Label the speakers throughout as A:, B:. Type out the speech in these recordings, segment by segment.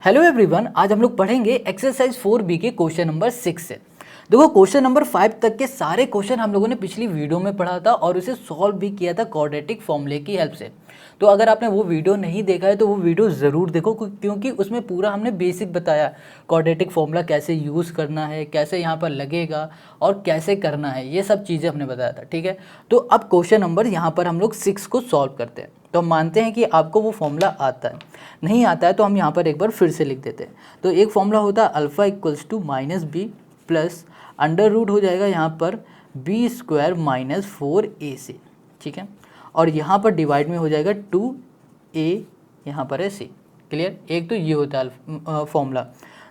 A: Hello everyone, आज हम लोग पढ़ेंगे एक्सरसाइज 4B के क्वेश्चन नंबर 6 से। देखो, क्वेश्चन नंबर 5 तक के सारे क्वेश्चन हम लोगों ने पिछली वीडियो में पढ़ा था और उसे सॉल्व भी किया था क्वाड्रेटिक फॉर्मूले की हेल्प से। तो अगर आपने वो वीडियो नहीं देखा है तो वो वीडियो ज़रूर देखो, क्योंकि उसमें पूरा हमने बेसिक बताया क्वाड्रेटिक फॉर्मूला कैसे यूज़ करना है, कैसे यहाँ पर लगेगा और कैसे करना है, ये सब चीज़ें हमने बताया था। ठीक है, तो अब क्वेश्चन नंबर यहाँ पर हम लोग 6 को सॉल्व करते हैं। तो हम मानते हैं कि आपको वो फॉर्मूला आता है, नहीं आता है तो हम यहाँ पर एक बार फिर से लिख देते हैं। तो एक फॉर्मूला होता है alpha equals to minus b plus under root हो जाएगा यहाँ पर बी स्क्वायर माइनस 4ac। ठीक है, और यहाँ पर डिवाइड में हो जाएगा 2a, यहाँ पर है c। क्लियर। एक तो ये होता है फॉर्मूला।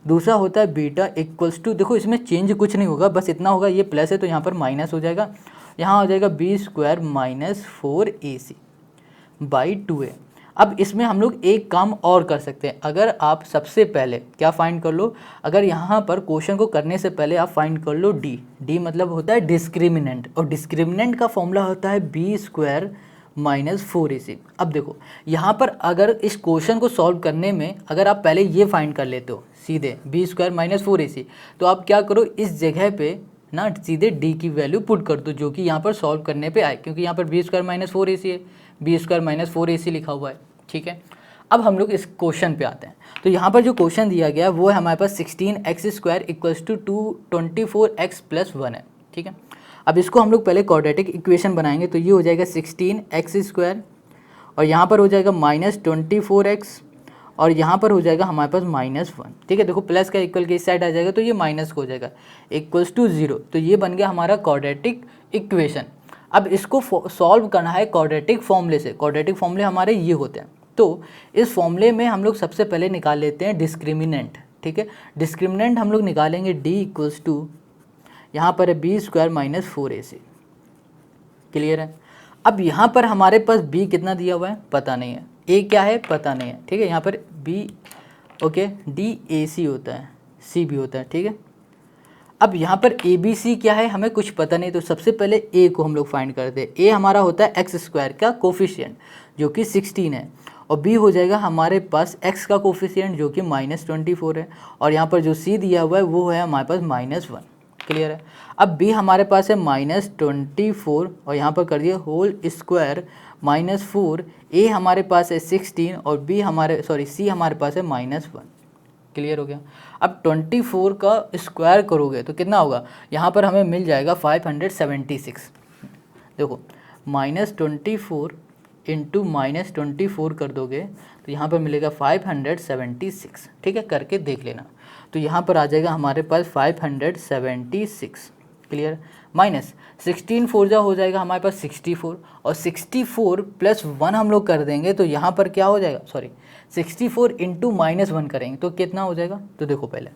A: दूसरा होता है बीटा इक्वल्स टू, देखो इसमें चेंज कुछ नहीं होगा, बस इतना होगा, ये प्लस है तो यहाँ पर माइनस हो जाएगा, यहाँ हो जाएगा B square minus 4ac by 2a। अब इसमें हम लोग एक काम और कर सकते हैं। अगर आप सबसे पहले क्या फाइंड कर लो, अगर यहाँ पर क्वेश्चन को करने से पहले आप फाइंड कर लो डी मतलब होता है डिस्क्रिमिनेंट, और डिस्क्रिमिनेंट का फॉर्मूला होता है बी स्क्वायर माइनस 4ac। अब देखो यहाँ पर अगर इस क्वेश्चन को सॉल्व करने में अगर आप पहले ये फाइंड कर लेते हो सीधे बी स्क्वायर माइनस 4ac, तो आप क्या करो, इस जगह पे ना सीधे डी की वैल्यू पुट कर दो जो कि यहाँ पर सॉल्व करने पे आए, क्योंकि यहाँ पर बी स्क्वायर माइनस 4ac है, बी स्क्वायर माइनस 4ac लिखा हुआ है। ठीक है, अब हम लोग इस क्वेश्चन पे आते हैं। तो यहाँ पर जो क्वेश्चन दिया गया है वो है हमारे पास 16x square equals to 24x plus 1 है। ठीक है, अब इसको हम लोग पहले क्वाड्रेटिक इक्वेशन बनाएंगे। तो ये हो जाएगा 16x स्क्वायर और यहाँ पर हो जाएगा माइनस 24x और यहाँ पर हो जाएगा हमारे पास माइनस 1। ठीक है, देखो प्लस का इक्वल के इस साइड आ जाएगा तो ये माइनस को हो जाएगा इक्वल्स टू 0। तो ये बन गया हमारा क्वाड्रेटिक इक्वेशन। अब इसको सॉल्व करना है क्वाड्रेटिक फॉर्मूले से। क्वाड्रेटिक फॉर्मूले हमारे ये होते हैं। तो इस फॉर्मूले में हम लोग सबसे पहले निकाल लेते हैं डिस्क्रिमिनेंट। ठीक है, डिस्क्रिमिनेंट हम लोग निकालेंगे डी इक्वल्स टू, यहाँ पर है B square minus 4ac। Clear है। अब यहाँ पर हमारे पास b कितना दिया हुआ है पता नहीं है, a क्या है पता नहीं है। ठीक है, यहाँ पर b ओके DAC होता है, c भी होता है। ठीक है, अब यहाँ पर ABC क्या है हमें कुछ पता नहीं, तो सबसे पहले a को हम लोग फाइंड करते हैं। a हमारा होता है x स्क्वायर का कोफिशिएंट जो कि 16 है, और b हो जाएगा हमारे पास x का कोफिशिएंट जो कि माइनस 24 है, और यहाँ पर जो c दिया हुआ है वो है हमारे पास माइनस 1। क्लियर है। अब b हमारे पास है माइनस 24 और यहाँ पर कर दिया होल स्क्वायर माइनस 4, a हमारे पास है 16 और b हमारे c हमारे पास है माइनस 1। क्लियर हो गया। अब 24 का स्क्वायर करोगे तो कितना होगा, यहाँ पर हमें मिल जाएगा 576। देखो माइनस 24 इंटू माइनस 24 कर दोगे तो यहाँ पर मिलेगा 576। ठीक है, करके देख लेना। तो यहाँ पर आ जाएगा हमारे पास 576। क्लियर। माइनस 16 4 जा हो जाएगा हमारे पास 64, और 64 प्लस 1 हम लोग कर देंगे तो यहाँ पर क्या हो जाएगा, 64 इंटू माइनस 1 करेंगे तो कितना हो जाएगा। तो देखो पहले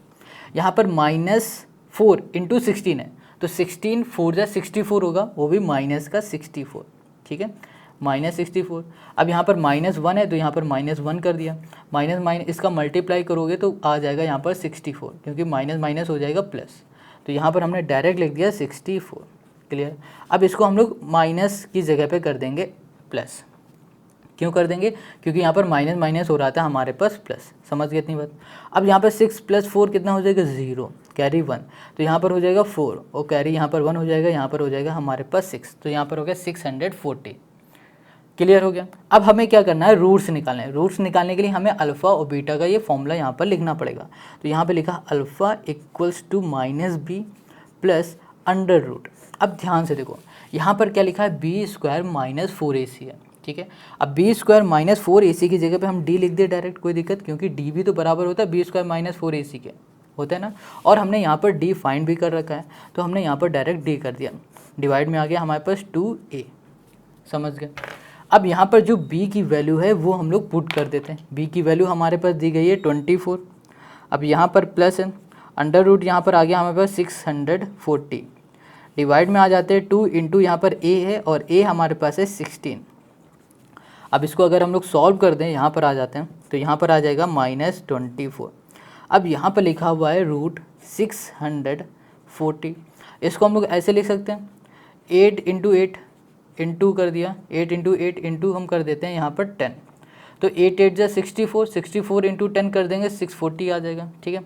A: यहाँ पर माइनस 4 इंटू 16 है तो 16 4 जा 64 होगा, वो भी माइनस का 64। ठीक है, माइनस 64। अब यहाँ पर माइनस 1 है तो यहाँ पर माइनस 1 कर दिया, माइनस इसका मल्टीप्लाई करोगे तो आ जाएगा यहाँ पर 64, क्योंकि माइनस माइनस हो जाएगा प्लस, तो यहाँ पर हमने डायरेक्ट लिख दिया 64। क्लियर। अब इसको हम लोग माइनस की जगह पे कर देंगे प्लस। क्यों कर देंगे, क्योंकि यहाँ पर माइनस माइनस हो रहा था हमारे पास प्लस। समझ गए इतनी बात। अब यहाँ पर 6 प्लस 4 कितना हो जाएगा 0, कैरी 1, तो यहाँ पर हो जाएगा 4 और कैरी यहाँ पर 1 हो जाएगा, यहाँ पर हो जाएगा हमारे पास 6, तो यहाँ पर हो गया 640। क्लियर हो गया। अब हमें क्या करना है, रूट्स निकालना है। रूट्स निकालने के लिए हमें अल्फ़ा और बीटा का ये फॉर्मूला यहाँ पर लिखना पड़ेगा। तो यहाँ पे लिखा alpha equals to minus b plus under root. अब ध्यान से देखो यहाँ पर क्या लिखा है, बी स्क्वायर माइनस 4ac है। ठीक है, अब बी स्क्वायर माइनस 4ac की जगह पे हम डी लिख दे डायरेक्ट, कोई दिक्कत, क्योंकि डी भी तो बराबर होता है बी स्क्वायर माइनस 4ac के, होता है ना। और हमने यहाँ पर डी फाइंड भी कर रखा है तो हमने यहाँ पर डायरेक्ट डी कर दिया, डिवाइड में आ गया हमारे पास 2a। समझ गए। अब यहाँ पर जो b की वैल्यू है वो हम लोग पुट कर देते हैं। b की वैल्यू हमारे पास दी गई है 24। अब यहाँ पर प्लस है, अंडर रूट यहाँ पर आ गया हमारे पास 640, डिवाइड में आ जाते हैं 2 इंटू यहाँ पर a है और a हमारे पास है 16। अब इसको अगर हम लोग सॉल्व कर दें, यहाँ पर आ जाते हैं तो यहाँ पर आ जाएगा माइनस 24। अब यहाँ पर लिखा हुआ है रूट 640, इसको हम लोग ऐसे लिख सकते हैं 8 इंटू 8 इंटू कर दिया, 8 इंटू 8 इंटू हम कर देते हैं यहाँ पर 10, तो 8 8 जा 64, 64 इंटू 10 कर देंगे 640 आ जाएगा, ठीक है।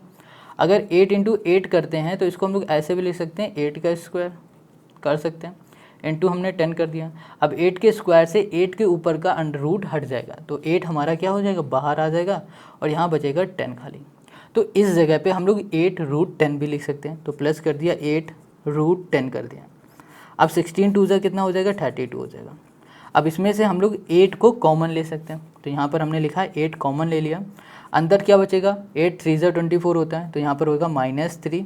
A: अगर 8 इंटू 8 करते हैं तो इसको हम लोग ऐसे भी लिख सकते हैं, 8 का स्क्वायर कर सकते हैं, इंटू हमने 10 कर दिया। अब 8 के स्क्वायर से 8 के ऊपर का अंडर रूट हट जाएगा, तो 8 हमारा क्या हो जाएगा, बाहर आ जाएगा, और यहाँ बचेगा 10 खाली। तो इस जगह पे हम लोग 8 रूट 10 भी लिख सकते हैं, तो प्लस कर दिया 8 रूट 10 कर दिया। अब 16 टू जा कितना हो जाएगा, 32 हो जाएगा। अब इसमें से हम लोग 8 को कॉमन ले सकते हैं, तो यहाँ पर हमने लिखा है 8 कॉमन ले लिया। अंदर क्या बचेगा, 8 3 जा 24 होता है, तो यहाँ पर होगा -3,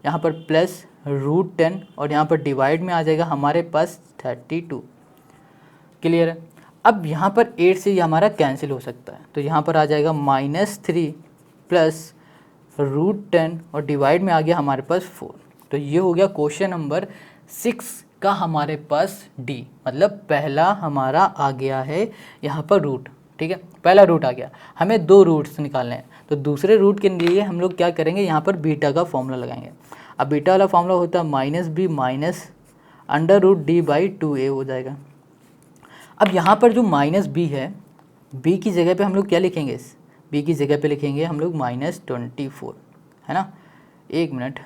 A: यहाँ पर प्लस रूट 10, और यहाँ पर डिवाइड में आ जाएगा हमारे पास 32। क्लियर है। अब यहाँ पर 8 से ये हमारा कैंसिल हो सकता है, तो यहाँ पर आ जाएगा -3 प्लस रूट 10, और डिवाइड में आ गया हमारे पास 4। तो ये हो गया क्वेश्चन नंबर 6 का हमारे पास डी, मतलब पहला हमारा आ गया है यहाँ पर रूट, ठीक है, पहला रूट आ गया। हमें 2 रूट्स निकालने हैं, तो दूसरे रूट के लिए हम लोग क्या करेंगे, यहाँ पर बीटा का फॉर्मूला लगाएंगे। अब बीटा वाला फॉर्मूला होता है -b minus under root d by 2a हो जाएगा। अब यहाँ पर जो -b है, b की जगह पे हम लोग क्या लिखेंगे, b की जगह पे लिखेंगे हम लोग -24, है ना। एक मिनट,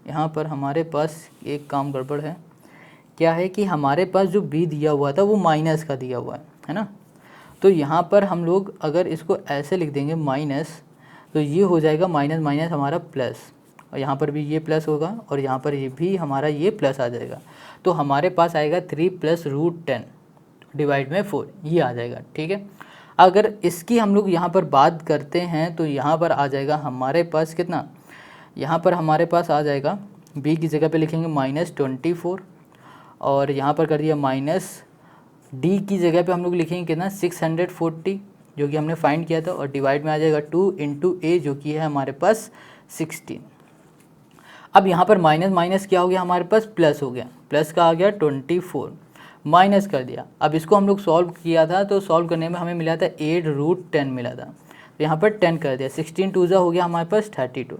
A: यहाँ पर हमारे पास एक काम गड़बड़ है, क्या है कि हमारे पास जो b दिया हुआ था वो माइनस का दिया हुआ है ना। तो यहाँ पर हम लोग अगर इसको ऐसे लिख देंगे माइनस, तो ये हो जाएगा माइनस माइनस हमारा प्लस, और यहाँ पर भी ये प्लस होगा, और यहाँ पर ये भी हमारा ये प्लस आ जाएगा। तो हमारे पास आएगा 3 प्लस रूट 10 डिवाइड में 4, ये आ जाएगा, ठीक है। अगर इसकी हम लोग यहाँ पर बात करते हैं तो यहाँ पर आ जाएगा हमारे पास कितना, यहाँ पर हमारे पास आ जाएगा b की जगह पे लिखेंगे -24, और यहाँ पर कर दिया माइनस d की जगह पे हम लोग लिखेंगे कितना 640, जो कि हमने फाइंड किया था, और डिवाइड में आ जाएगा 2 इंटू a, जो कि है हमारे पास 16। अब यहाँ पर माइनस माइनस क्या हो गया, हमारे पास प्लस हो गया, प्लस का आ गया 24, माइनस कर दिया। अब इसको हम लोग सॉल्व किया था, तो सॉल्व करने में हमें मिला था 8 रूट 10 मिला था, तो यहाँ पर 10 कर दिया, 16 टू जा हो गया हमारे पास 32।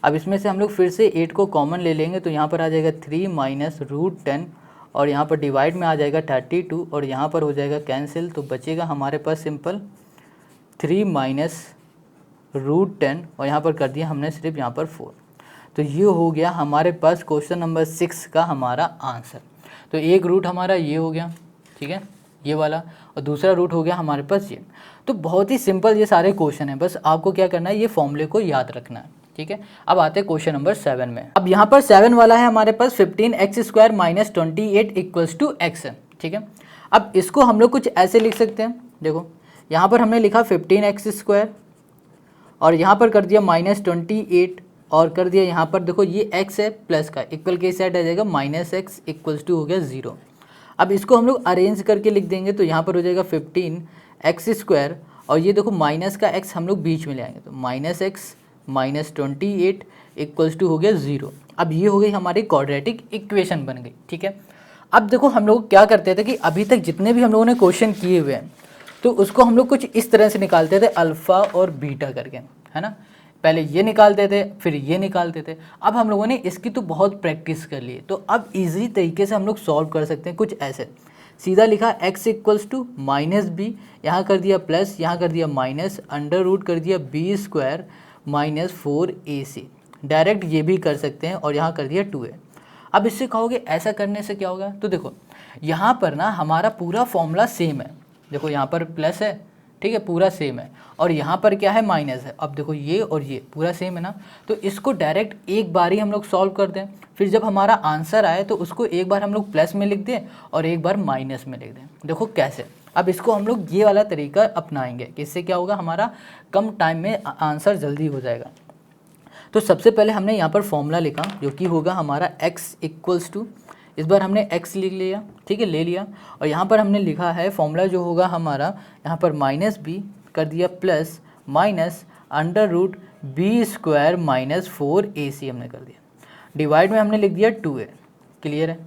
A: अब इसमें से हम लोग फिर से 8 को कॉमन ले लेंगे, तो यहाँ पर आ जाएगा 3 माइनस रूट 10, और यहाँ पर डिवाइड में आ जाएगा 32, और यहाँ पर हो जाएगा कैंसिल, तो बचेगा हमारे पास सिंपल 3 माइनस रूट 10, और यहाँ पर कर दिया हमने सिर्फ यहाँ पर 4। तो ये हो गया हमारे पास क्वेश्चन नंबर 6 का हमारा आंसर। तो एक रूट हमारा ये हो गया, ठीक है, ये वाला, और दूसरा रूट हो गया हमारे पास ये। तो बहुत ही सिंपल ये सारे क्वेश्चन हैं, बस आपको क्या करना है, ये फॉर्मूले को याद रखना है, ठीक है। अब आते हैं क्वेश्चन नंबर 7 में। अब यहाँ पर 7 वाला है हमारे पास 15x² minus 28 equals to x है, ठीक है। अब इसको हम लोग कुछ ऐसे लिख सकते हैं, देखो यहाँ पर हमने लिखा 15x², और यहाँ पर कर दिया -28, और कर दिया यहाँ पर देखो ये x है प्लस का, इक्वल के साइड आ जाएगा -x इक्वल्स टू हो गया 0। अब इसको हम लोग अरेंज करके लिख देंगे, तो यहाँ पर हो जाएगा 15x², और ये देखो माइनस का x हम लोग बीच में ले आएंगे, तो -x माइनस 28 इक्वल्स टू हो गया 0। अब ये हो गई हमारी क्वाड्रेटिक इक्वेशन बन गई, ठीक है। अब देखो हम लोग क्या करते थे कि अभी तक जितने भी हम लोगों ने क्वेश्चन किए हुए हैं, तो उसको हम लोग कुछ इस तरह से निकालते थे, अल्फ़ा और बीटा करके, है ना। पहले ये निकालते थे, फिर ये निकालते थे। अब हम लोगों ने इसकी तो बहुत प्रैक्टिस कर ली, तो अब इजी तरीके से हम लोग सॉल्व कर सकते हैं कुछ ऐसे। सीधा लिखा x इक्वल्स टू -b, यहाँ कर दिया प्लस, यहाँ कर दिया माइनस, अंडर रूट कर दिया b² माइनस 4ac। डायरेक्ट ये भी कर सकते हैं, और यहाँ कर दिया 2a। अब इससे कहोगे ऐसा करने से क्या होगा, तो देखो यहाँ पर ना हमारा पूरा फॉर्मूला सेम है, देखो यहाँ पर प्लस है, ठीक है, पूरा सेम है, और यहाँ पर क्या है, माइनस है। अब देखो ये और ये पूरा सेम है ना, तो इसको डायरेक्ट एक बार ही हम लोग सॉल्व कर दें, फिर जब हमारा आंसर आए तो उसको एक बार हम लोग प्लस में लिख दें और एक बार माइनस में लिख दें। देखो कैसे, अब इसको हम लोग ये वाला तरीका अपनाएंगे कि इससे क्या होगा, हमारा कम टाइम में आंसर जल्दी हो जाएगा। तो सबसे पहले हमने यहाँ पर फॉर्मूला लिखा, जो कि होगा हमारा x इक्वल्स टू, इस बार हमने x लिख लिया, ठीक है, ले लिया, और यहाँ पर हमने लिखा है फॉर्मूला जो होगा हमारा यहाँ पर -b कर दिया plus minus under root b² minus 4ac हमने कर दिया, डिवाइड में हमने लिख दिया 2a। क्लियर है,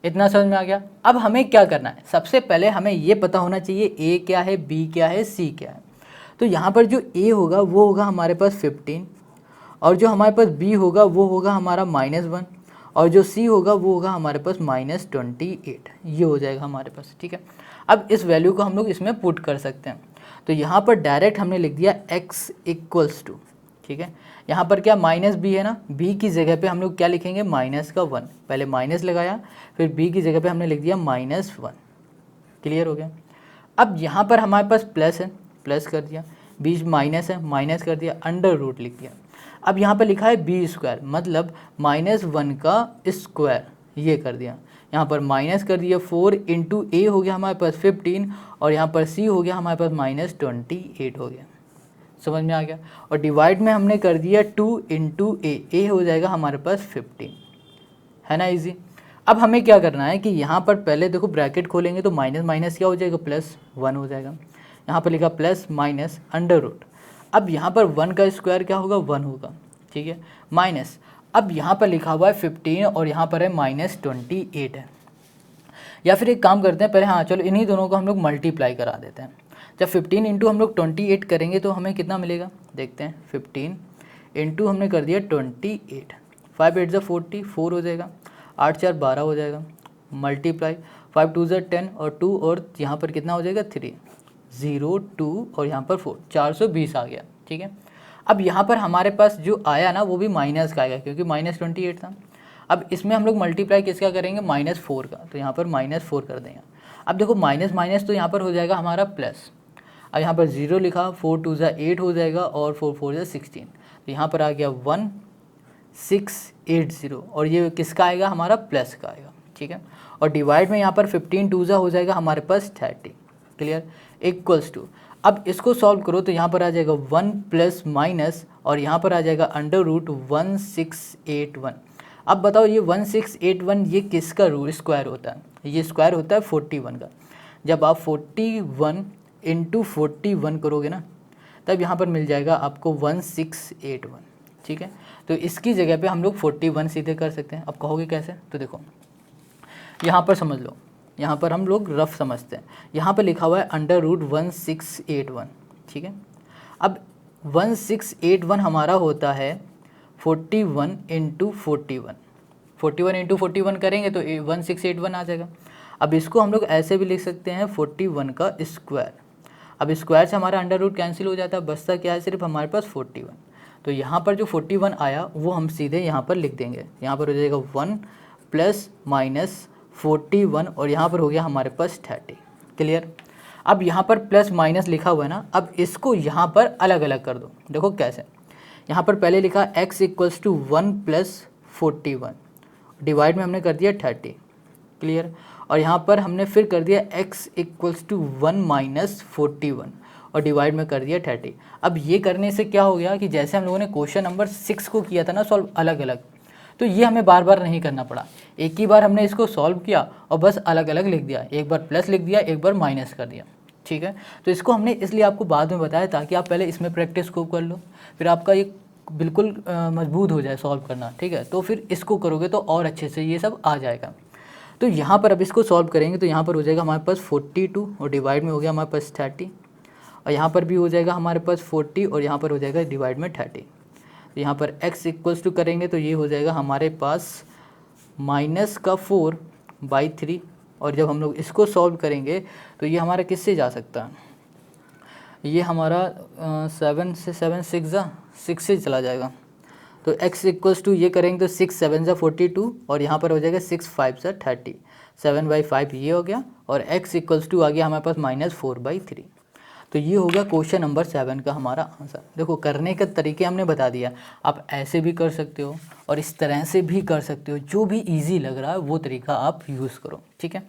A: इतना समझ में आ गया। अब हमें क्या करना है, सबसे पहले हमें ये पता होना चाहिए a क्या है, b क्या है, c क्या है। तो यहाँ पर जो a होगा वो होगा हमारे पास 15, और जो हमारे पास b होगा वो होगा हमारा -1, और जो c होगा वो होगा हमारे पास -28। ये हो जाएगा हमारे पास, ठीक है। अब इस वैल्यू को हम लोग इसमें पुट कर सकते हैं। तो यहाँ पर डायरेक्ट हमने लिख दिया x इक्वल्स टू, ठीक है, यहाँ पर क्या माइनस बी है ना, b की जगह पे हम लोग क्या लिखेंगे माइनस का 1, पहले माइनस लगाया फिर b की जगह पे हमने लिख दिया -1। क्लियर हो गया। अब यहाँ पर हमारे पास प्लस है, प्लस कर दिया, बीच माइनस है, माइनस कर दिया, अंडर रूट लिख दिया। अब यहाँ पर लिखा है बी स्क्वायर, मतलब -1 का स्क्वायर, ये कर दिया। यहाँ पर माइनस कर दिया 4 इंटू ए हो गया हमारे पास 15 और यहाँ पर सी हो गया हमारे पास -28 हो गया। समझ में आ गया। और डिवाइड में हमने कर दिया 2 इंटू ए हो जाएगा हमारे पास 15, है ना इजी। अब हमें क्या करना है कि यहाँ पर पहले देखो ब्रैकेट खोलेंगे तो माइनस माइनस क्या हो जाएगा +1 हो जाएगा। यहाँ पर लिखा प्लस माइनस अंडर रूट, अब यहाँ पर 1 का स्क्वायर क्या होगा 1 होगा, ठीक है, माइनस, अब यहाँ पर लिखा हुआ है 15 और यहाँ पर है -28 है। या फिर एक काम करते हैं पहले, हाँ चलो इन्हीं दोनों को हम लोग मल्टीप्लाई करा देते हैं। जब 15 इंटू हम लोग 28 करेंगे तो हमें कितना मिलेगा देखते हैं। 15 इंटू हमने कर दिया 28, 5 8 40, 4 हो जाएगा, 8 4 12 हो जाएगा, मल्टीप्लाई 5 2 10 और 2 और यहाँ पर कितना हो जाएगा 3, 0 2 और यहाँ पर 4, 420 आ गया, ठीक है। अब यहाँ पर हमारे पास जो आया ना वो भी माइनस का आएगा क्योंकि -28 था। अब इसमें हम लोग मल्टीप्लाई किसका करेंगे -4 का, तो यहाँ पर -4 कर देंगे। अब देखो माइनस माइनस तो यहाँ पर हो जाएगा हमारा प्लस, अब यहाँ पर 0 लिखा, 4 2 8 हो जाएगा और 4 4 16, तो यहाँ पर आ गया 1680 और ये किसका आएगा हमारा प्लस का आएगा, ठीक है। और डिवाइड में यहाँ पर 15 2 हो जाएगा हमारे पास 30, क्लियर, इक्वल्स टू, अब इसको सॉल्व करो तो यहाँ पर आ जाएगा 1 प्लस माइनस और यहाँ पर आ जाएगा अंडर रूट 1681। अब बताओ ये 1681 ये किसका रूट स्क्वायर होता है, ये स्क्वायर होता है 41 का। जब आप 41 इंटू 41 करोगे ना तब यहाँ पर मिल जाएगा आपको 1681, ठीक है। तो इसकी जगह पे हम लोग 41 सीधे कर सकते हैं। अब कहोगे कैसे, तो देखो यहाँ पर समझ लो, यहाँ पर हम लोग रफ समझते हैं, यहाँ पर लिखा हुआ है अंडर रूट 1681, ठीक है। अब 1681 हमारा होता है 41 इंटू 41, 41 इंटू 41 करेंगे तो 1681 आ जाएगा। अब इसको हम लोग ऐसे भी लिख सकते हैं 41 का स्क्वायर। अब स्क्वायर से हमारा अंडर रूट कैंसिल हो जाता है, बचता क्या है सिर्फ हमारे पास 41। तो यहाँ पर जो 41 आया वो हम सीधे यहाँ पर लिख देंगे, यहाँ पर हो जाएगा 1 प्लस माइनस 41 और यहाँ पर हो गया हमारे पास 30, क्लियर। अब यहाँ पर प्लस माइनस लिखा हुआ है ना, अब इसको यहाँ पर अलग अलग कर दो। देखो कैसे, यहाँ पर पहले लिखा x equals to 1 plus 41, divide में हमने कर दिया 30, क्लियर। और यहाँ पर हमने फिर कर दिया x इक्वल्स टू 1 माइनस 41 और डिवाइड में कर दिया 30। अब ये करने से क्या हो गया कि जैसे हम लोगों ने क्वेश्चन नंबर 6 को किया था ना सॉल्व अलग अलग, तो ये हमें बार बार नहीं करना पड़ा, एक ही बार हमने इसको सॉल्व किया और बस अलग अलग लिख दिया, एक बार प्लस लिख दिया एक बार माइनस कर दिया, ठीक है। तो इसको हमने इसलिए आपको बाद में बताया ताकि आप पहले इसमें प्रैक्टिस को कर लो, फिर आपका ये बिल्कुल मजबूत हो जाए सॉल्व करना, ठीक है। तो फिर इसको करोगे तो और अच्छे से ये सब आ जाएगा। तो यहाँ पर अब इसको सॉल्व करेंगे तो यहाँ पर हो जाएगा हमारे पास 42 और डिवाइड में हो गया हमारे पास 30 और यहाँ पर भी हो जाएगा हमारे पास 40 और यहाँ पर हो जाएगा डिवाइड में 30। तो यहाँ पर x इक्वल्स टू करेंगे तो ये हो जाएगा हमारे पास -4/3 और जब हम लोग इसको सॉल्व करेंगे तो ये हमारा किससे जा सकता है, ये हमारा 7 से 7 6 से चला जाएगा। तो x इक्वल्स टू ये करेंगे तो 6 7 सा 42 और यहाँ पर हो जाएगा 6 5 सा 30, 7/5 ये हो गया और x इक्वल्स टू आ गया हमारे पास -4/3। तो ये होगा क्वेश्चन नंबर 7 का हमारा आंसर। देखो करने का तरीके हमने बता दिया, आप ऐसे भी कर सकते हो और इस तरह से भी कर सकते हो, जो भी इजी लग रहा है वो तरीका आप यूज़ करो, ठीक है।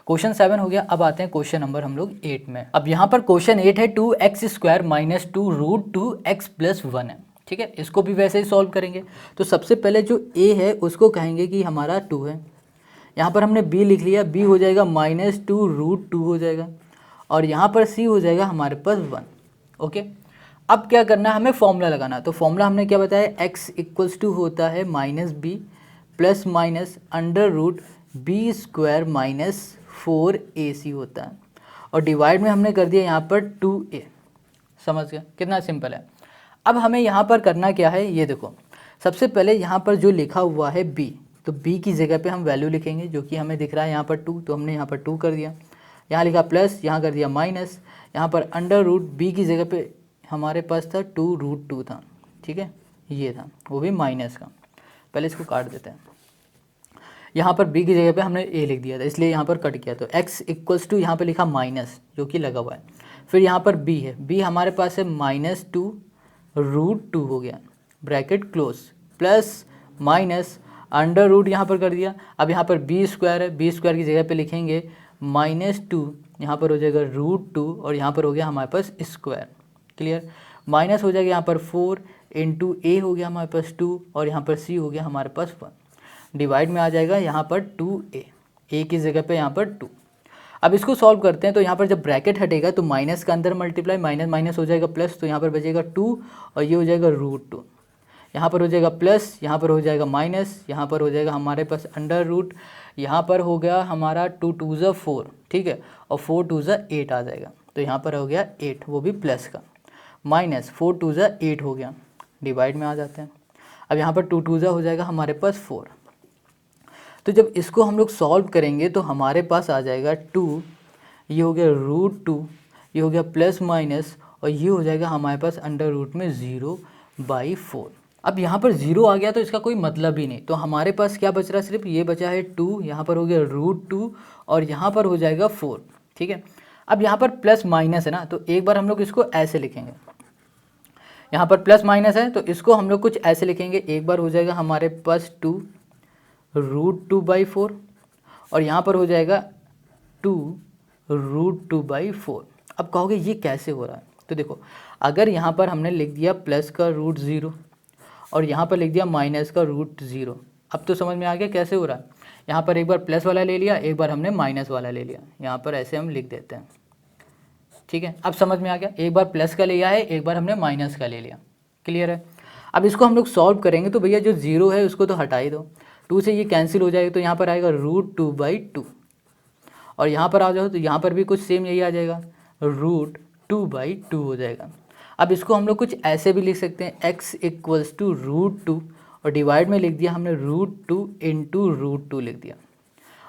A: क्वेश्चन 7 हो गया। अब आते हैं क्वेश्चन नंबर हम लोग 8 में। अब यहाँ पर क्वेश्चन 8 है 2x² - 2 रूट 2x + 1 है, ठीक है। इसको भी वैसे ही सॉल्व करेंगे। तो सबसे पहले जो a है उसको कहेंगे कि हमारा 2 है, यहाँ पर हमने b लिख लिया, b हो जाएगा -2 रूट 2 हो जाएगा और यहाँ पर c हो जाएगा हमारे पास 1, ओके। अब क्या करना है, हमें फॉर्मूला लगाना। तो फॉर्मूला हमने क्या बताया, x इक्वल्स टू होता है -b plus minus under root b² - 4ac होता है और डिवाइड में हमने कर दिया यहाँ पर 2a। समझ गया, कितना सिंपल है। अब हमें यहाँ पर करना क्या है, ये देखो सबसे पहले यहाँ पर जो लिखा हुआ है b, तो b की जगह पे हम वैल्यू लिखेंगे जो कि हमें दिख रहा है यहाँ पर 2, तो हमने यहाँ पर 2 कर दिया। यहाँ लिखा प्लस, यहाँ कर दिया माइनस, यहाँ पर अंडर रूट बी की जगह पे हमारे पास था 2√2 था, ठीक है, ये था, वो भी माइनस का। पहले इसको काट देते हैं। यहाँ पर b की जगह पे हमने a लिख दिया था, इसलिए यहाँ पर कट किया, तो x इक्वल्स टू यहाँ पर लिखा माइनस जो कि लगा हुआ है। फिर यहाँ पर b है, b हमारे पास है -2√2 हो गया, bracket close, plus minus under root यहाँ पर कर दिया। अब यहाँ पर b स्क्वायर है, b स्क्वायर की जगह पे लिखेंगे -2, यहाँ पर हो जाएगा √2 और यहाँ पर हो गया हमारे पास स्क्वायर, क्लियर। माइनस हो जाएगा यहाँ पर 4 इंटू a हो गया हमारे पास 2 और यहाँ पर c हो गया हमारे पास 1, डिवाइड में आ जाएगा यहाँ पर 2a, a की जगह पे यहाँ पर 2। अब इसको सॉल्व करते हैं, तो यहाँ पर जब ब्रैकेट हटेगा तो माइनस का अंदर मल्टीप्लाई, माइनस माइनस हो जाएगा प्लस, तो यहाँ पर बचेगा 2 और ये हो जाएगा √2, यहाँ पर हो जाएगा प्लस, यहाँ पर हो जाएगा माइनस, यहाँ पर हो जाएगा हमारे पास अंडर रूट, यहाँ पर हो गया हमारा 2 2 ज़ा 4, ठीक है, और 4 2 ज़ा 8 आ जाएगा, तो यहाँ पर हो गया 8, वो भी प्लस का, माइनस 4 2 ज़ा 8 हो गया, डिवाइड में आ जाते हैं। अब यहाँ पर 2 2 ज़ा हो जाएगा हमारे पास 4। तो जब इसको हम लोग सॉल्व करेंगे तो हमारे पास आ जाएगा 2, ये हो गया √2, ये हो गया प्लस माइनस और ये हो जाएगा हमारे पास अंडर रूट में 0/4। अब यहाँ पर 0 आ गया तो इसका कोई मतलब ही नहीं, तो हमारे पास क्या बच रहा है, सिर्फ ये बचा है 2, यहाँ पर हो गया √2 और यहाँ पर हो जाएगा 4, ठीक है। अब यहाँ पर प्लस माइनस है ना, तो एक बार हम लोग इसको ऐसे लिखेंगे, यहाँ पर प्लस माइनस है तो इसको हम लोग कुछ ऐसे लिखेंगे, एक बार हो जाएगा हमारे पास 2√2/4 और यहाँ पर हो जाएगा 2√2/4। अब कहोगे ये कैसे हो रहा है, तो देखो, अगर यहाँ पर हमने लिख दिया प्लस का √0 और यहाँ पर लिख दिया माइनस का √0, अब तो समझ में आ गया कैसे हो रहा है। यहाँ पर एक बार प्लस वाला ले लिया, एक बार हमने माइनस वाला ले लिया, यहाँ पर ऐसे हम लिख देते हैं, ठीक है। अब समझ में आ गया, एक बार प्लस का लिया है, एक बार हमने माइनस का ले लिया, क्लियर है। अब इसको हम लोग सॉल्व करेंगे तो भैया जो 0 है उसको तो हटा ही दो, 2 से ये कैंसिल हो जाएगा, तो यहाँ पर आएगा √2/2 और यहाँ पर आ जाओ तो यहाँ पर भी कुछ सेम यही आ जाएगा, √2/2 हो जाएगा। अब इसको हम लोग कुछ ऐसे भी लिख सकते हैं, x इक्वल्स टू √2 और डिवाइड में लिख दिया हमने √2 इंटू √2 लिख दिया,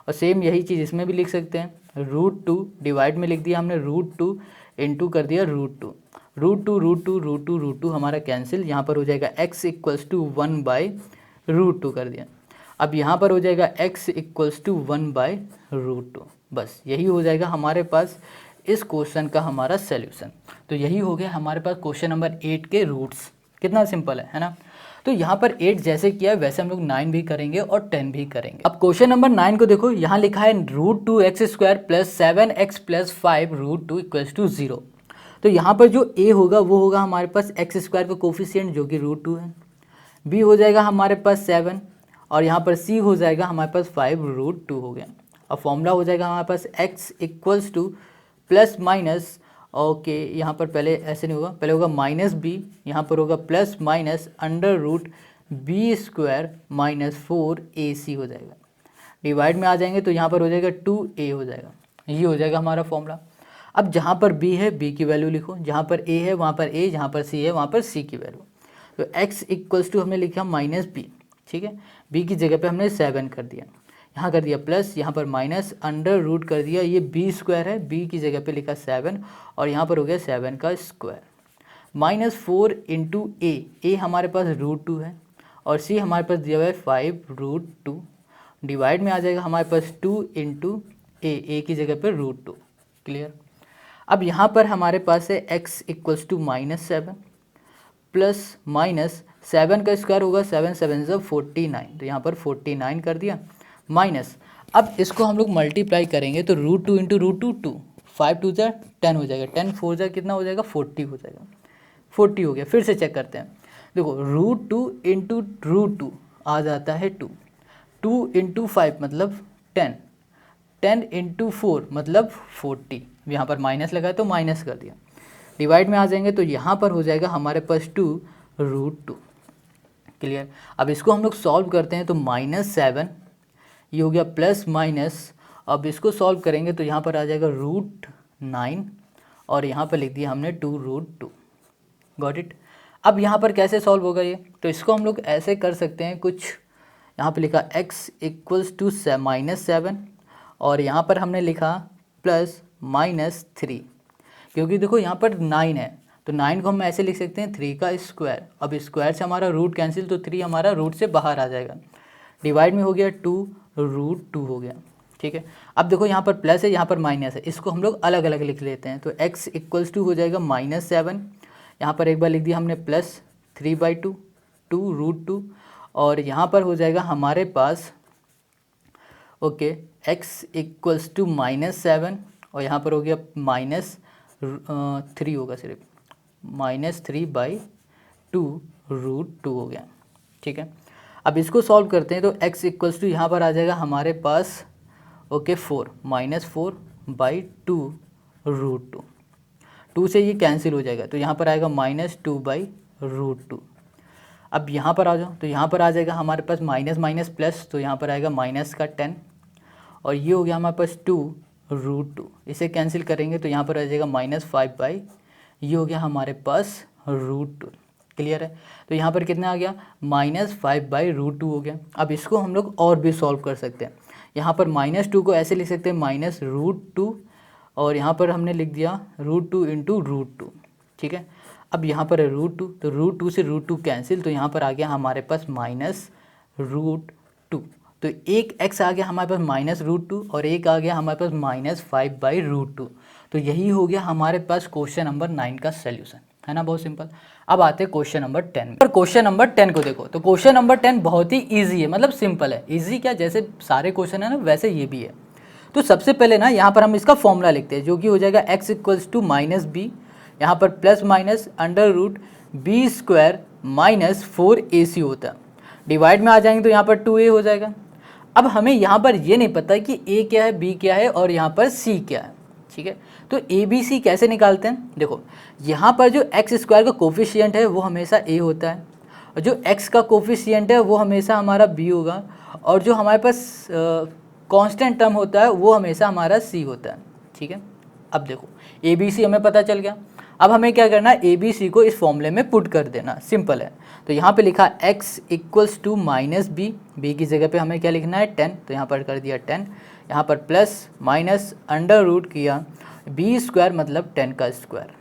A: और सेम यही चीज़ इसमें भी लिख सकते हैं, √2 डिवाइड में लिख दिया हमने √2 इंटू कर दिया √2 हमारा कैंसिल, यहाँ पर हो जाएगा x इक्वल्स टू 1/√2 कर दिया। अब यहाँ पर हो जाएगा x इक्वल्स टू 1/√2, बस यही हो जाएगा हमारे पास इस क्वेश्चन का हमारा सॉल्यूशन। तो यही हो गया हमारे पास क्वेश्चन नंबर 8 के रूट्स, कितना सिंपल है ना। तो यहाँ पर 8 जैसे किया है वैसे हम लोग 9 भी करेंगे और 10 भी करेंगे। अब क्वेश्चन नंबर 9 को देखो, यहाँ लिखा है √2x² + 7x + 5 √2 इक्वल्स टू 0। तो यहाँ पर जो a होगा वो होगा हमारे पास x² का कोफिशिएंट जो कि √2 है, b हो जाएगा हमारे पास 7 और यहाँ पर c हो जाएगा हमारे पास 5√2 हो गया। अब फॉर्मूला हो जाएगा हमारे पास x equals two plus minus, okay यहाँ पर पहले ऐसे नहीं होगा, पहले होगा -b, यहाँ पर होगा प्लस माइनस √b² - 4ac हो जाएगा, डिवाइड में आ जाएंगे तो यहाँ पर हो जाएगा 2a हो जाएगा, ये हो जाएगा हमारा फॉर्मूला। अब जहाँ पर b है b की वैल्यू लिखो, जहाँ पर a है वहाँ पर a, जहाँ पर c है वहाँ पर c की वैल्यू। तो x इक्वल्स टू हमने लिखा -b, ठीक है, b की जगह पे हमने 7 कर दिया, यहाँ कर दिया प्लस, यहाँ पर माइनस √, कर दिया, ये b² है, b की जगह पे लिखा 7 और यहाँ पर हो गया 7 का स्क्वायर, -4 इंटू a हमारे पास √2 है और c हमारे पास दिया हुआ है 5√2, डिवाइड में आ जाएगा हमारे पास 2 इंटू a की जगह पर √2, क्लियर। अब यहाँ पर हमारे पास है x equals to -7 plus minus 7 का स्क्वायर होगा 7 7 ज़ा 49, तो यहाँ पर 49 कर दिया, माइनस, अब इसको हम लोग मल्टीप्लाई करेंगे तो √2 इंटू √2 5 2 ज़ा 10 हो जाएगा, 10 4 ज़ा कितना हो जाएगा 40 हो जाएगा, 40 हो गया। फिर से चेक करते हैं, देखो √2 इंटू √2 आ जाता है 2, 2 इंटू 5 मतलब 10, 10 इंटू 4 मतलब 40, यहाँ पर माइनस लगा तो माइनस कर दिया, डिवाइड में आ जाएंगे तो यहाँ पर हो जाएगा हमारे पास 2√2, क्लियर। अब इसको हम लोग सॉल्व करते हैं तो -7 ये हो गया प्लस माइनस, अब इसको सॉल्व करेंगे तो यहाँ पर आ जाएगा √9 और यहाँ पर लिख दिया हमने 2√2, गॉट इट। अब यहाँ पर कैसे सॉल्व होगा ये, तो इसको हम लोग ऐसे कर सकते हैं, कुछ यहाँ पे लिखा x इक्वल्स टू -7 और यहाँ पर हमने लिखा प्लस -3, क्योंकि देखो यहाँ पर 9 है तो 9 को हम ऐसे लिख सकते हैं 3 का स्क्वायर। अब स्क्वायर से हमारा रूट कैंसिल, तो 3 हमारा रूट से बाहर आ जाएगा। डिवाइड में हो गया 2√2 हो गया। ठीक है, अब देखो यहाँ पर प्लस है, यहाँ पर माइनस है, इसको हम लोग अलग अलग लिख लेते हैं। तो x = हो जाएगा -7, यहाँ पर एक बार लिख दिया हमने +3/2 2√2, और यहाँ पर हो जाएगा हमारे पास ओके x = -7, और यहाँ पर हो गया -3 होगा, सिर्फ -3/2√2 हो गया। ठीक है, अब इसको सॉल्व करते हैं। तो x = यहाँ पर आ जाएगा हमारे पास ओके 4 -4/2√2, 2 से ये कैंसिल हो जाएगा, तो यहाँ पर आएगा -2/√2। अब यहाँ पर आ जाओ, तो यहाँ पर आ जाएगा हमारे पास माइनस माइनस प्लस, तो यहाँ पर आएगा माइनस का 10, और ये हो गया हमारे पास 2√2, इसे कैंसिल करेंगे तो यहाँ पर आ जाएगा -5/, ये हो गया हमारे पास √2। क्लियर है, तो यहाँ पर कितना आ गया -5/√2 हो गया। अब इसको हम लोग और भी सॉल्व कर सकते हैं। यहाँ पर -2 को ऐसे लिख सकते हैं -√2, और यहाँ पर हमने लिख दिया √2 × √2। ठीक है, अब यहाँ पर है √2, तो √2 से √2 कैंसिल, तो यहाँ पर आ गया हमारे पास -√2। तो एक x आ गया हमारे पास -√2, और एक आ गया हमारे पास -5/√2। तो यही हो गया हमारे पास क्वेश्चन नंबर 9 का सल्यूशन, है ना, बहुत सिंपल। अब आते हैं क्वेश्चन नंबर 10 में। पर क्वेश्चन नंबर 10 को देखो, तो क्वेश्चन नंबर 10 बहुत ही ईजी है, मतलब सिंपल है। ईजी क्या, जैसे सारे क्वेश्चन है ना वैसे ये भी है। तो सबसे पहले ना यहाँ पर हम इसका फॉर्मूला लिखते हैं, जो कि हो जाएगा x = -b, यहाँ पर प्लस माइनस √b² -4ac होता है। डिवाइड में आ जाएंगे तो यहाँ पर 2a हो जाएगा। अब हमें यहाँ पर ये नहीं पता कि a क्या है, b क्या है, और यहाँ पर c क्या है। ठीक है, तो a b c कैसे निकालते हैं। देखो यहाँ पर जो x² का कोफिशिएंट है वो हमेशा a होता है, और जो x का कोफिशिएंट है वो हमेशा हमारा b होगा, और जो हमारे पास कांस्टेंट टर्म होता है वो हमेशा हमारा c होता है। ठीक है, अब देखो a b c हमें पता चल गया। अब हमें क्या करना है, a b c को इस फॉर्मूले में पुट कर देना, सिंपल है। तो यहाँ पे लिखा x = -b, b की जगह पे हमें क्या लिखना है 10, तो यहाँ पर कर दिया 10, यहाँ पर प्लस माइनस √ किया b² मतलब 10 का स्क्वायर,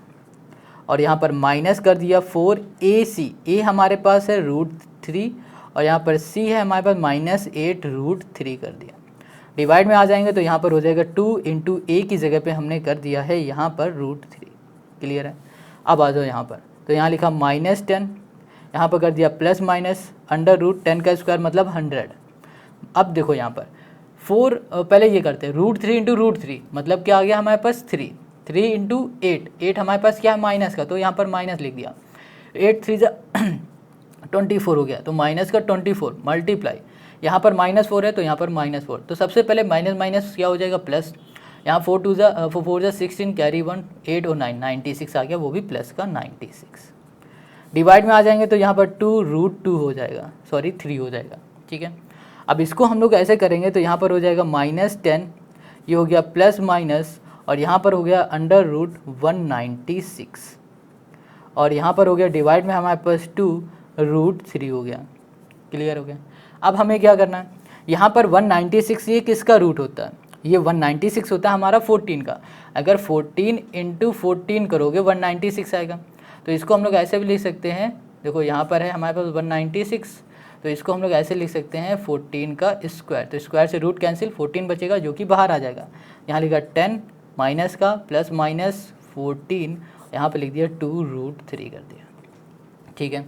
A: और यहाँ पर माइनस कर दिया 4ac, a हमारे पास है √3, और यहाँ पर c है हमारे पास -8√3 कर दिया। डिवाइड में आ जाएंगे तो यहाँ पर हो जाएगा 2 × a की जगह पे हमने कर दिया है यहाँ पर √3। क्लियर है, अब आ जाओ यहाँ पर, तो यहाँ लिखा -10, यहाँ पर कर दिया प्लस माइनस √10 का स्क्वायर मतलब 100। अब देखो यहाँ पर 4, पहले ये करते हैं √3 × √3 मतलब क्या आ गया हमारे पास 3 × 8, 8 हमारे पास क्या है माइनस का, तो यहाँ पर माइनस लिख दिया। 8 3 24 हो गया, तो माइनस का 24 मल्टीप्लाई, यहाँ पर -4 है तो यहाँ पर -4, तो सबसे पहले माइनस माइनस क्या हो जाएगा प्लस। यहाँ 4 4 16 कैरी 1 8 और 9 96 आ गया, वो भी प्लस का 96। डिवाइड में आ जाएंगे तो यहाँ पर 2√2 हो जाएगा, सॉरी 3 हो जाएगा। ठीक है, अब इसको हम लोग ऐसे करेंगे तो यहाँ पर हो जाएगा -10, ये हो गया प्लस माइनस, और यहाँ पर हो गया √196, और यहाँ पर हो गया डिवाइड में हमारे पास 2√3 हो गया। क्लियर हो गया। अब हमें क्या करना है, यहाँ पर 196 ये किसका रूट होता है, ये 196 होता है हमारा 14 का। अगर 14 × 14 करोगे 196 आएगा, तो इसको हम लोग ऐसे भी लिख सकते हैं। देखो यहाँ पर है हमारे पास 196, तो इसको हम लोग ऐसे लिख सकते हैं 14 का स्क्वायर, तो स्क्वायर से रूट कैंसिल, 14 बचेगा जो कि बाहर आ जाएगा। यहाँ लिखा 10 माइनस का प्लस माइनस 14, यहाँ पर लिख दिया 2√3 कर दिया। ठीक है,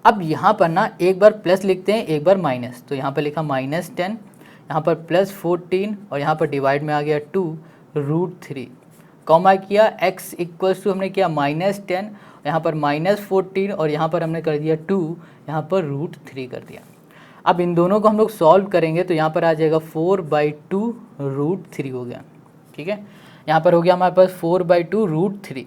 A: अब यहाँ पर ना एक बार प्लस लिखते हैं एक बार माइनस, तो यहाँ पर लिखा -10, यहाँ पर +14, और यहाँ पर डिवाइड में आ गया 2√3, कॉमा किया x = हमने किया -10, यहाँ पर -14, और यहाँ पर हमने कर दिया 2, यहाँ पर √3 कर दिया। अब इन दोनों को हम लोग सॉल्व करेंगे तो यहाँ पर आ जाएगा 4/2√3 हो गया। ठीक है, यहाँ पर हो गया हमारे पास 4/2√3।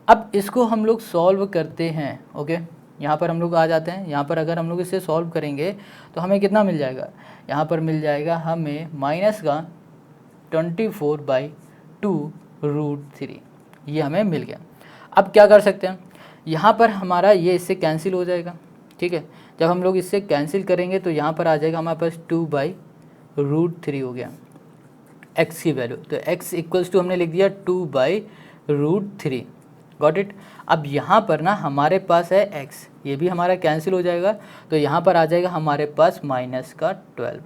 A: अब इसको हम लोग सॉल्व करते हैं। ओके, यहाँ पर हम लोग आ जाते हैं, यहाँ पर अगर हम लोग इसे सॉल्व करेंगे तो हमें कितना मिल जाएगा, यहाँ पर मिल जाएगा हमें माइनस का 24/2√3, ये हमें मिल गया। अब क्या कर सकते हैं, यहाँ पर हमारा ये इससे कैंसिल हो जाएगा। ठीक है, जब हम लोग इससे कैंसिल करेंगे तो यहाँ पर आ जाएगा हमारे पास 2/√3 हो गया। x की वैल्यू, तो x इक्वल्स टू हमने लिख दिया 2/√3, गॉट इट। अब यहाँ पर ना हमारे पास है x, ये भी हमारा कैंसिल हो जाएगा, तो यहाँ पर आ जाएगा हमारे पास -12,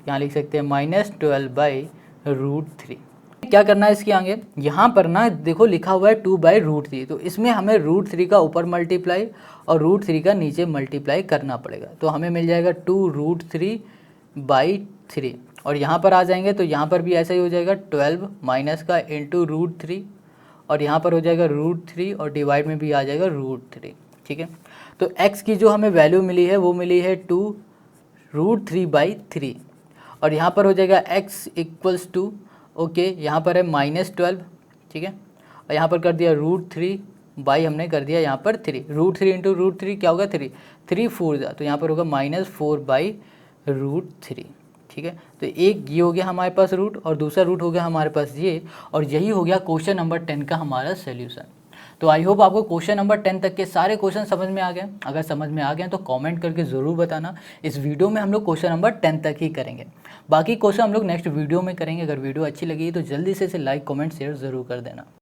A: यहाँ लिख सकते हैं -12/√3। क्या करना है इसके आगे, यहाँ पर ना देखो लिखा हुआ है 2/√3, तो इसमें हमें √3 का ऊपर मल्टीप्लाई और √3 का नीचे मल्टीप्लाई करना पड़ेगा, तो हमें मिल जाएगा 2√3/3, और यहाँ पर आ जाएंगे तो यहाँ पर भी ऐसा ही हो जाएगा 12 माइनस का इंटू √3, और यहाँ पर हो जाएगा √3 और डिवाइड में भी आ जाएगा √3, ठीक है। तो x की जो हमें वैल्यू मिली है वो मिली है 2√3/3, और यहाँ पर हो जाएगा x इक्वल्स टू, ओके, यहाँ पर है -12, ठीक है, और यहाँ पर कर दिया √3 बाई हमने कर दिया यहाँ पर 3, √3 इंटू √3 क्या होगा 3, 3 4 जा, तो यहाँ पर होगा -4/√3, ठीक है। तो एक ये हो गया हमारे पास रूट और दूसरा रूट हो गया हमारे पास ये, और यही हो गया क्वेश्चन नंबर 10 का हमारा सोल्यूशन। तो आई होप आपको क्वेश्चन नंबर 10 तक के सारे क्वेश्चन समझ में आ गए। अगर समझ में आ गए तो कमेंट करके ज़रूर बताना। इस वीडियो में हम लोग क्वेश्चन नंबर 10 तक ही करेंगे, बाकी क्वेश्चन हम लोग नेक्स्ट वीडियो में करेंगे। अगर वीडियो अच्छी लगी तो जल्दी से इसे लाइक कमेंट शेयर ज़रूर कर देना।